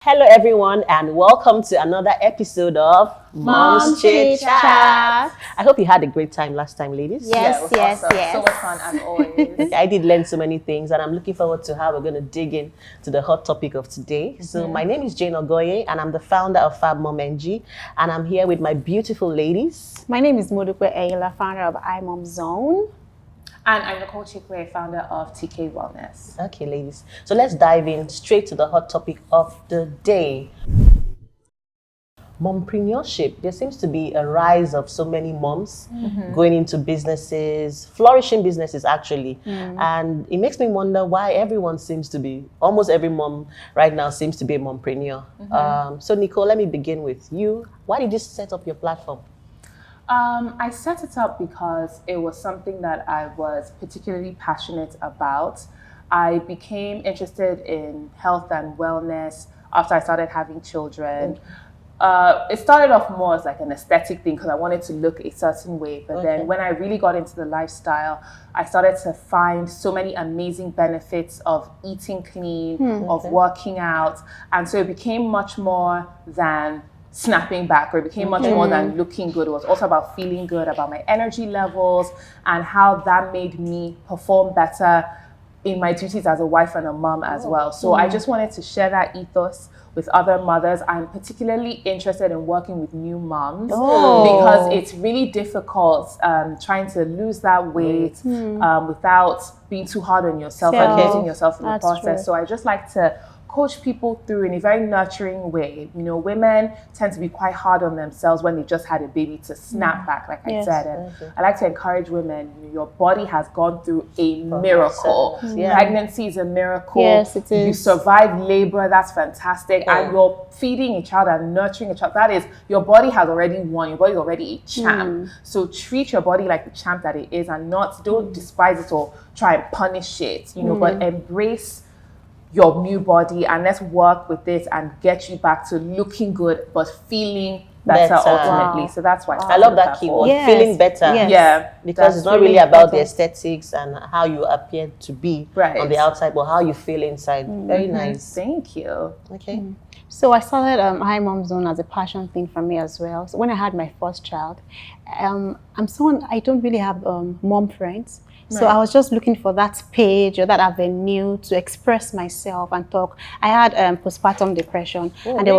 Hello everyone and welcome to another episode of Mom's Chit Chat. I hope you had a great time last time, ladies. Yes, yes. So much fun as always. I did learn so many things and I'm looking forward to how we're going to dig in to the hot topic of today. So my name is Jane Ogoye and I'm the founder of Fab Mom NG and I'm here with my beautiful ladies. My name is Modukwe Eyla, founder of iMom Zone. And I'm Nicole Chikwe, founder of TK Wellness. Okay, ladies. So let's dive in straight to the hot topic of the day. Mom-preneurship. There seems to be a rise of so many moms going into businesses, flourishing businesses actually. And it makes me wonder why almost every mom right now seems to be a mompreneur. So Nicole, let me begin with you. Why did you set up your platform? I set it up because it was something that I was particularly passionate about. I became interested in health and wellness after I started having children. It started off more as like an aesthetic thing because I wanted to look a certain way. But then when I really got into the lifestyle, I started to find so many amazing benefits of eating clean, of working out. And so it became much more than snapping back, or it became much more than looking good. It was also about feeling good, about my energy levels and how that made me perform better in my duties as a wife and a mom as well. So I just wanted to share that ethos with other mothers. I'm particularly interested in working with new moms because it's really difficult trying to lose that weight without being too hard on yourself and losing yourself in the process. So I just like to coach people through in a very nurturing way. You know, women tend to be quite hard on themselves when they just had a baby to snap back, like I said. And I like to encourage women, your body has gone through a miracle. Pregnancy is a miracle. Yes, it is. You survived labor, that's fantastic. And you're feeding a child and nurturing a child. That is, your body has already won. Your body is already a champ. So treat your body like the champ that it is and don't despise it or try and punish it, but embrace your new body and let's work with this and get you back to looking good but feeling better ultimately. So that's why I love that keyword, feeling better. Because it's not really about the aesthetics and how you appear to be on the outside, but how you feel inside. Very nice. Thank you. Okay. So I started iMom Zone as a passion thing for me as well. So when I had my first child, I'm someone, I don't really have mom friends. So I was just looking for that page or that avenue to express myself and talk. I had postpartum depression, and there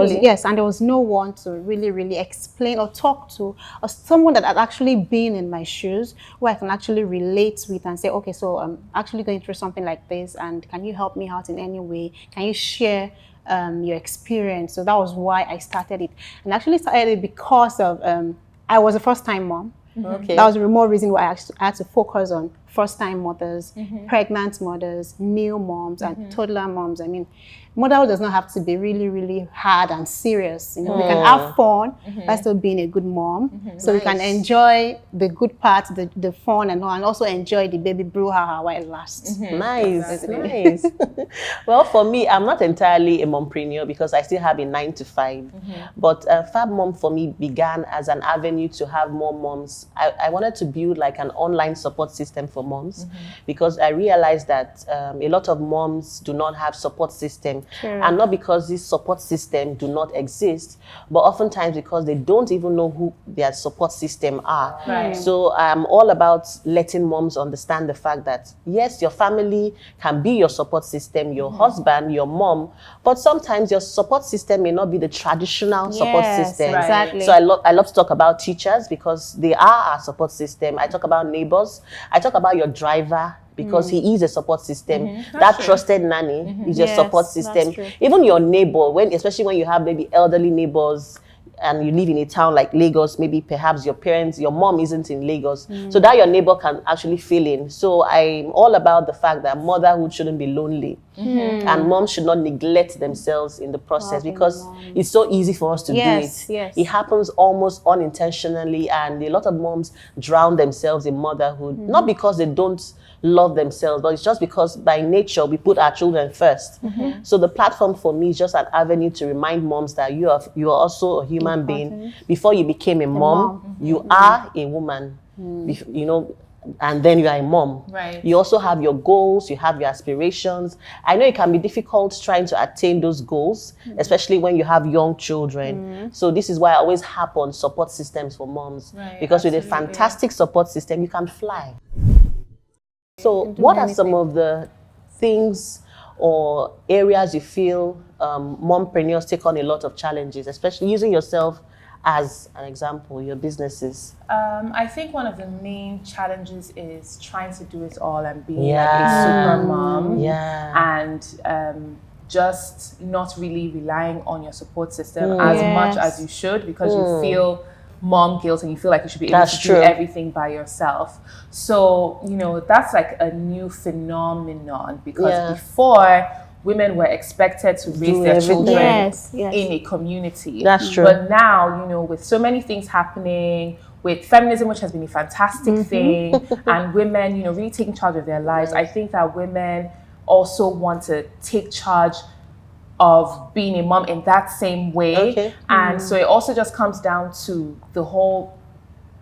was no one to really explain or talk to, or someone that had actually been in my shoes where I can actually relate with and say, okay, so I'm actually going through something like this, and can you help me out in any way? Can you share your experience? So that was why I started it, and actually started it because of I was a first-time mom. That was the more reason why I had to focus on first-time mothers, pregnant mothers, new moms, and toddler moms. I mean, motherhood does not have to be really hard and serious. We can have fun by still being a good mom. So we can enjoy the good parts, the fun and all, and also enjoy the baby brouhaha while it lasts. Nice. Well, for me, I'm not entirely a mompreneur because I still have a 9-to-5. But Fab Mom for me began as an avenue to have more moms. I wanted to build like an online support system for moms because I realized that a lot of moms do not have support system. And not because this support system do not exist, but oftentimes because they don't even know who their support system are. So I'm all about letting moms understand the fact that yes, your family can be your support system, your husband, your mom, but sometimes your support system may not be the traditional support system. So I love to talk about teachers because they are our support system. I talk about neighbors. I talk about your driver, because he is a support system. That trusted nanny is your support system. Even your neighbor, especially when you have maybe elderly neighbors and you live in a town like Lagos, maybe perhaps your mom isn't in Lagos. So that your neighbor can actually fill in. So I'm all about the fact that motherhood shouldn't be lonely. And moms should not neglect themselves in the process because it's so easy for us to do it. It happens almost unintentionally, and a lot of moms drown themselves in motherhood, not because they don't love themselves, but it's just because by nature we put our children first. So the platform for me is just an avenue to remind moms that you are also a human being. Before you became a mom, you are a woman. and then you are a mom. Right. You also have your goals, you have your aspirations. I know it can be difficult trying to attain those goals, especially when you have young children. So this is why I always harp on support systems for moms, because with a fantastic support system, you can fly. So what are some of the things or areas you feel mompreneurs take on a lot of challenges, especially using yourself as an example, your businesses? I think one of the main challenges is trying to do it all and being like a super mom. And just not really relying on your support system as much as you should, because you feel mom guilt and you feel like you should be able to do everything by yourself. So, you know, that's like a new phenomenon, because before, women were expected to raise their children in a community. That's true. But now, you know, with so many things happening, with feminism, which has been a fantastic thing, and women, you know, really taking charge of their lives, I think that women also want to take charge of being a mom in that same way. And so it also just comes down to the whole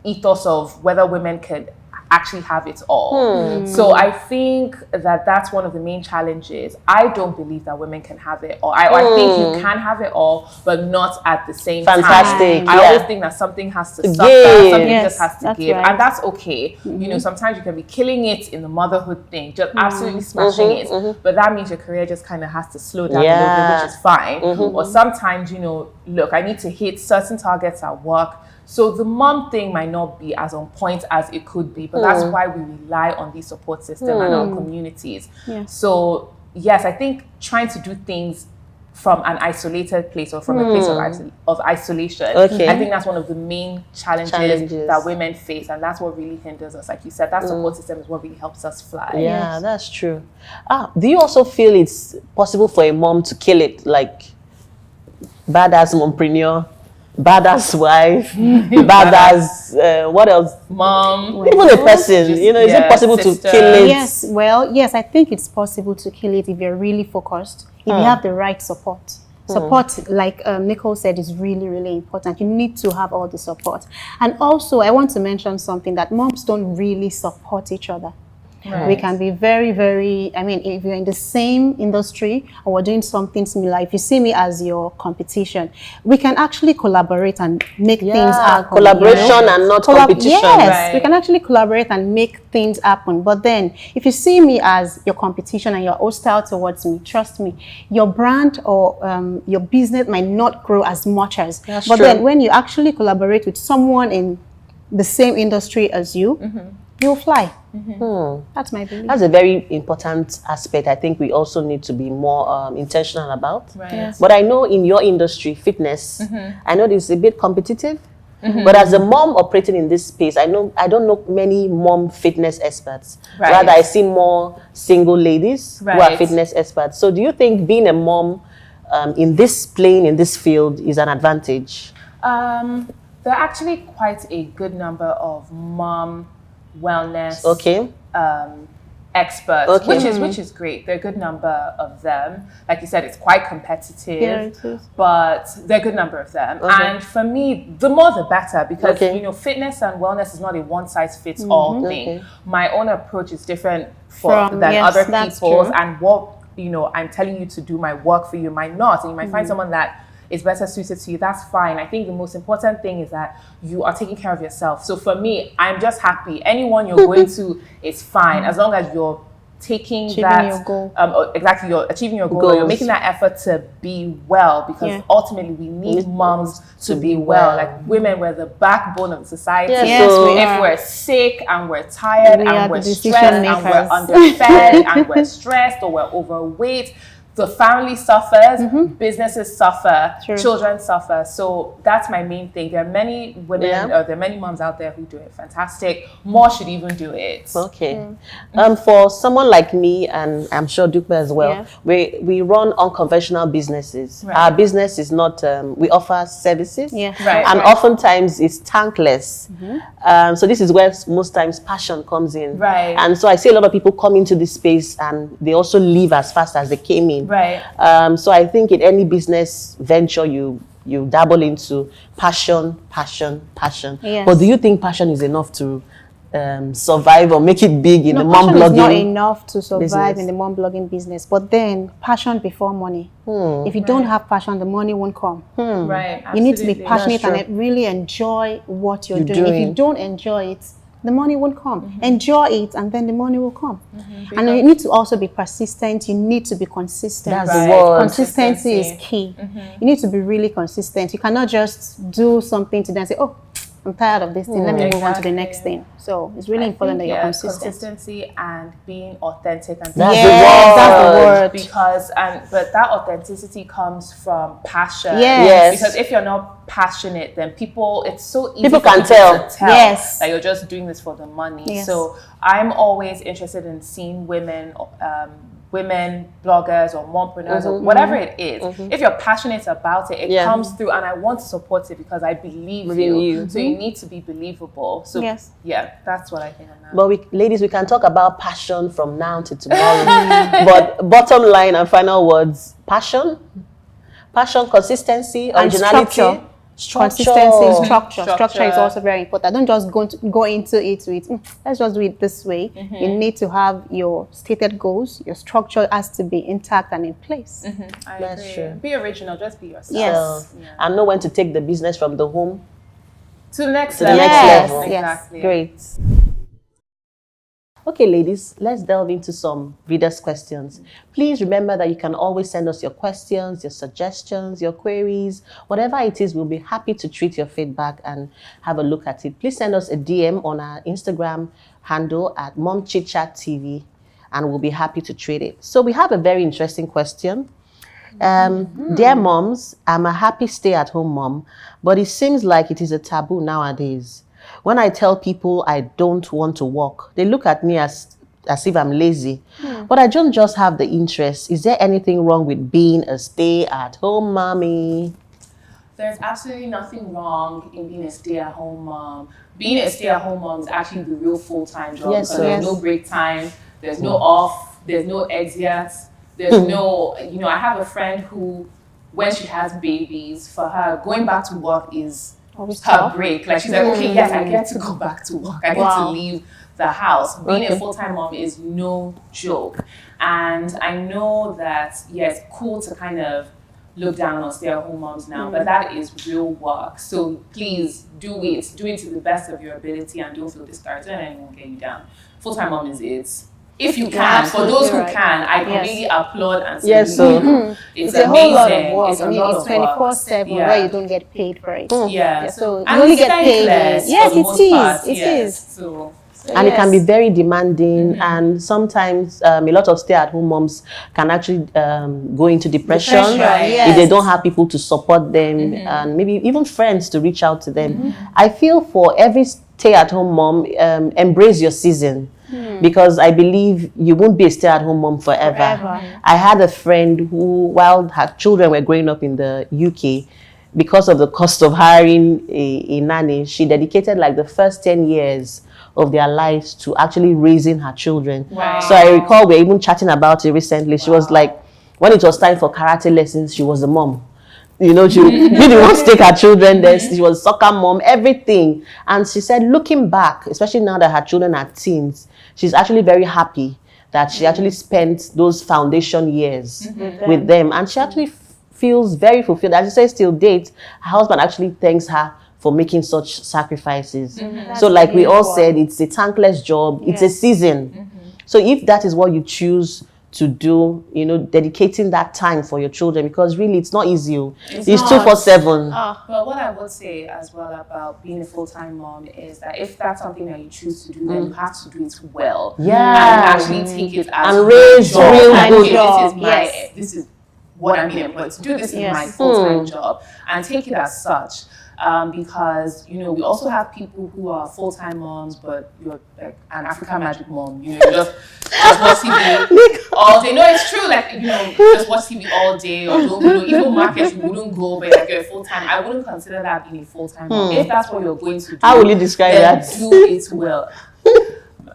ethos of whether women can actually have it all. So I think that that's one of the main challenges. I don't believe that women can have it all. I think you can have it all, but not at the same time. I always think that something has to suffer, something just has to give, and that's okay. You know, sometimes you can be killing it in the motherhood thing, just absolutely smashing it, but that means your career just kind of has to slow down a little bit, which is fine. Or sometimes, you know, look, I need to hit certain targets at work, so the mom thing might not be as on point as it could be, but that's why we rely on these support systems and our communities. So yes, I think trying to do things from an isolated place or from a place of isolation, I think that's one of the main challenges that women face, and that's what really hinders us. Like you said, that support system is what really helps us fly. Yeah, that's true. Do you also feel it's possible for a mom to kill it, like badass mompreneur, badass wife, badass, what else? Mom. Even a person, you know, is it possible to kill it? Yes, well, yes, I think it's possible to kill it if you're really focused, if you have the right support. Support, like Nico said, is really, really important. You need to have all the support. And also, I want to mention something, that moms don't really support each other. We can be very, very, I mean, if you're in the same industry and we're doing something similar, if you see me as your competition, we can actually collaborate and make things happen. Collaboration and not competition. Yes, we can actually collaborate and make things happen. But then, if you see me as your competition and you're hostile towards me, trust me, your brand or your business might not grow as much as. But then, when you actually collaborate with someone in the same industry as you, you'll fly. That's my belief. That's a very important aspect I think we also need to be more intentional about. But I know in your industry, fitness, I know it's a bit competitive. But as a mom operating in this space, I don't know many mom fitness experts. Rather, I see more single ladies who are fitness experts. So do you think being a mom in this plane, in this field, is an advantage? There are actually quite a good number of mom wellness experts, which is great. There are a good number of them. Like you said, it's quite competitive, but there are a good number of them. And for me, the more the better, because you know, fitness and wellness is not a one size fits all thing. My own approach is different than other people's, and what, you know, I'm telling you to do my work for you might not, and you might find someone that is better suited to you. That's fine. I think the most important thing is that you are taking care of yourself. So for me, I'm just happy. Anyone you're going to is fine, as long as you're taking your goal. You're achieving your goal. You're making that effort to be well, because ultimately we need moms to be well. Like, women, we're the backbone of society. So if we're sick and we're tired and we're stressed and we're underfed and we're stressed or we're overweight, the family suffers, businesses suffer, children suffer. So that's my main thing. There are many women, there are many moms out there who do it fantastic. More should even do it. For someone like me, and I'm sure Dupe as well, we run unconventional businesses. Our business is not, we offer services, and oftentimes it's thankless. So this is where most times passion comes in. And so I see a lot of people come into this space and they also leave as fast as they came in. So I think in any business venture you dabble into, passion. But do you think passion is enough to survive or make it big in the mom passion blogging is not enough to survive business. in the mom blogging business. But then passion before money. If you don't have passion, the money won't come. Right. You need to be Absolutely. passionate That's and really enjoy what you're You're doing. If you doing. don't enjoy it, the money won't come. Enjoy it, and then the money will come. And Because- you need to also be persistent. You need to be consistent. That's Right. the word. Consistency is key. You need to be really consistent. You cannot just do something today and say, "Oh, I'm tired of this thing. Let me move on to the Exactly. next thing." So it's really important that you're consistent. Consistency and being authentic and That's Yes, that's the word. because but that authenticity comes from passion. Yes. Because if you're not passionate, then it's so easy People for can people tell. to tell Yes. that you're just doing this for the money. Yes. So I'm always interested in seeing women bloggers or mompreneurs or whatever it is. If you're passionate about it, it comes through, and I want to support it because I believe In you. you. So you need to be believable. So Yes. yeah, that's what I think on that. But ladies, we can talk about passion from now to tomorrow. But bottom line and final words: passion, consistency, And originality, Consistency, structure. Structure is Structure. also very important. Don't just go into it with, let's just do it this way. You need to have your stated goals. Your structure has to be intact and in place. I That's agree. true. Be original, just be yourself. Yes. So, and know when to take the business from the home To the next to the level. next Yes, level. yes. Exactly. Great. Okay, ladies, let's delve into some readers' questions. Please remember that you can always send us your questions, your suggestions, your queries, whatever it is. We'll be happy to treat your feedback and have a look at it. Please send us a DM on our Instagram handle at MomChitChatTV, and we'll be happy to treat it. So we have a very interesting question. Dear moms, I'm a happy stay-at-home mom, but it seems like it is a taboo nowadays. When I tell people I don't want to work, they look at me as if I'm lazy. But I don't just have the interest. Is there anything wrong with being a stay-at-home mommy? There's absolutely nothing wrong in being a stay-at-home mom. Being a stay-at-home mom is actually the real full-time job. Yes, because there's yes. no break time, there's no off, there's no exits, there's no, I have a friend who, when she has babies, for her, going back to work is Always her tough. break. Like she's like, okay, yes, I get to go back to work. I get to leave the house. Being a full-time mom is no joke. And I know that, yes, cool to kind of look down on stay-at-home moms now, but that is real work. So please do it. Do it to the best of your ability and don't feel discouraged. Don't let anyone get you down. Full-time mom is it. If you can, for those who Absolutely right. can, I completely applaud and say, Yes, so it's a amazing. whole lot of work. It's I a mean, lot it's of work. 24/7 Yeah. where you don't get paid for it. Yeah. So you And only it's get paid. thankless Yes, for the it most is. part, It yes. is. So and it can be very demanding, and sometimes a lot of stay-at-home moms can actually go into depression Depression, if they yes. don't have people to support them, and maybe even friends to reach out to them. I feel for every stay-at-home mom, embrace your season, because I believe you won't be a stay-at-home mom forever. I had a friend who, while her children were growing up in the UK, because of the cost of hiring a nanny, she dedicated like the first 10 years of their lives to actually raising her children. Wow. So I recall we were even chatting about it recently. She was like, when it was time for karate lessons, she was the mom. She didn't want to take her children there. She was soccer mom, everything. And she said, looking back, especially now that her children are teens, she's actually very happy that she actually spent those foundation years with them. And she actually feels very fulfilled. As she says, till date, her husband actually thanks her for making such sacrifices. So like we all said, it's a thankless job. It's a season. So if that is what you choose to do, dedicating that time for your children, because really it's not easy. It's 2/7. But what I would say as well about being a full-time mom is that if that's something that you choose to do, then you have to do it well. Yeah. And actually take it as And raise job. real And good. okay, this is what I'm being employed to do. This is my full-time job, and take it as such. Because we also have people who are full-time moms, but you're like an African magic mom. You just watch TV all day. No, it's true. Like just watch TV all day, or don't even market you wouldn't go, but like you're full-time. I wouldn't consider that being a full-time mom. If that's what you're going to do, How will you describe then that? do it well.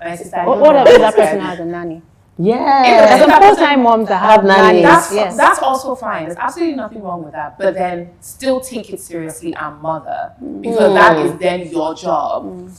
My sister, What about that person as a nanny? Yeah. Some full-time moms that have nannies. That's also fine. There's absolutely nothing wrong with that. But then still take it seriously and mother, because that is then your job.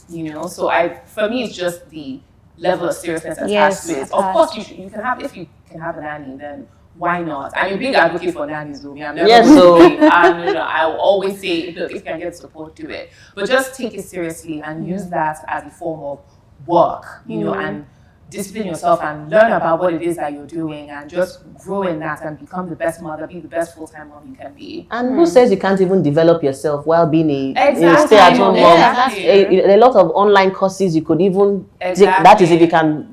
So for me, it's just the level of seriousness attached to it. Of course, you can have, if you can have a nanny, then why not? I'm a big advocate for nannies, though. I'm never I will always say, look, if you can get support, do it. But just take it seriously and use that as a form of work, and discipline yourself and learn about what it is that you're doing and just grow in that and become the best mother, be the best full-time mom you can be. And who says you can't even develop yourself while being a stay-at-home mom? A lot of online courses you could even take. That is if you can,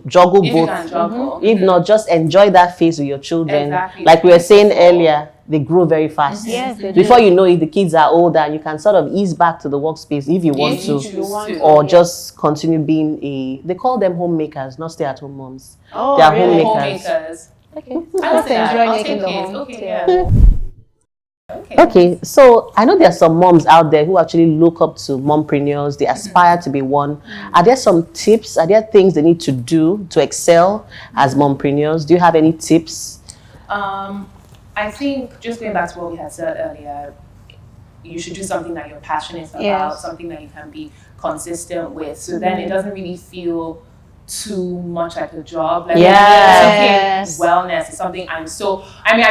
juggle both. You can juggle. If not, just enjoy that phase with your children. Like we were saying earlier, they grow very fast. Yes, they Before do. you know it, the kids are older and you can sort of ease back to the workspace if you want to. Or just continue being they call them homemakers, not stay-at-home moms. Oh, they are really? homemakers. Okay. I like that. enjoy I'll making take the it. home. Okay, Yeah. Okay, so I know there are some moms out there who actually look up to mompreneurs. They aspire to be one. Are there some tips? Are there things they need to do to excel as mompreneurs? Do you have any tips? I think, just going back to what we had said earlier, you should do something that you're passionate about, something that you can be consistent with. So then it doesn't really feel too much like a job. Like wellness is something I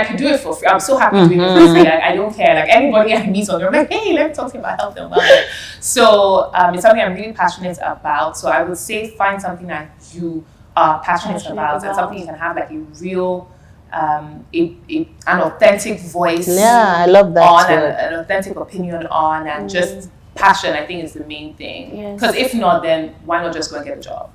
could do it for free. I'm so happy doing it for free. Like, I don't care. Like, anybody I meet on, I'm like, hey, let me talk to you about health and wellness. So it's something I'm really passionate about. So I would say find something that you are passionate about and something you can have like a real an authentic voice. Yeah, I love that. An authentic opinion on, and just passion, I think, is the main thing. Because if not, then why not just go and get a job?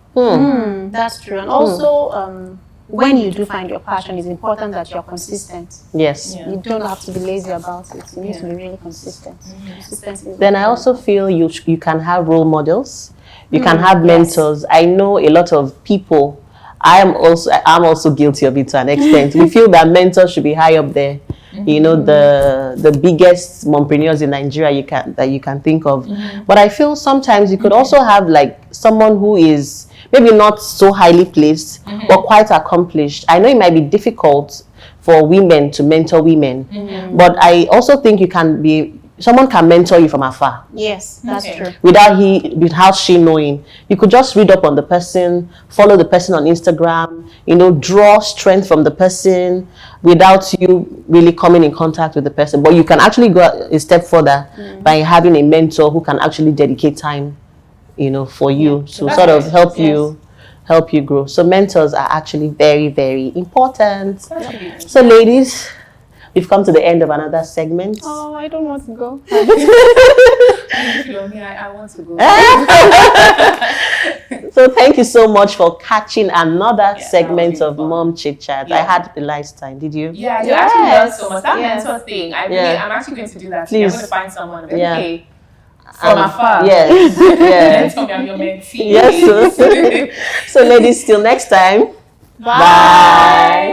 That's true. And also, when you do find your passion, it's important that you're consistent. Yes. You don't have to be lazy about it. You need to be really consistent. Consistency. Then I also feel you can have role models. You can have mentors. I know a lot of people. I'm also guilty of it to an extent. We feel that mentors should be high up there. The biggest mompreneurs in Nigeria you can think of. But I feel sometimes you could also have like someone who is maybe not so highly placed, but quite accomplished. I know it might be difficult for women to mentor women, but I also think someone can mentor you from afar. Yes, that's true. Without she knowing. You could just read up on the person, follow the person on Instagram, draw strength from the person without you really coming in contact with the person. But you can actually go a step further by having a mentor who can actually dedicate time, for you to sort of help you grow. So mentors are actually very, very important. So ladies, we've come to the end of another segment. Oh, I don't want to go. I want to go. So thank you so much for catching another segment of Mom Chit Chat. I had a nice time. Did you? Yeah, you actually learned so much. That mentor thing, I'm actually going to do that. Please. I'm going to find someone. Okay. From afar. Yes. Tell me I'm your mentee. Yes. So ladies, till next time. Bye.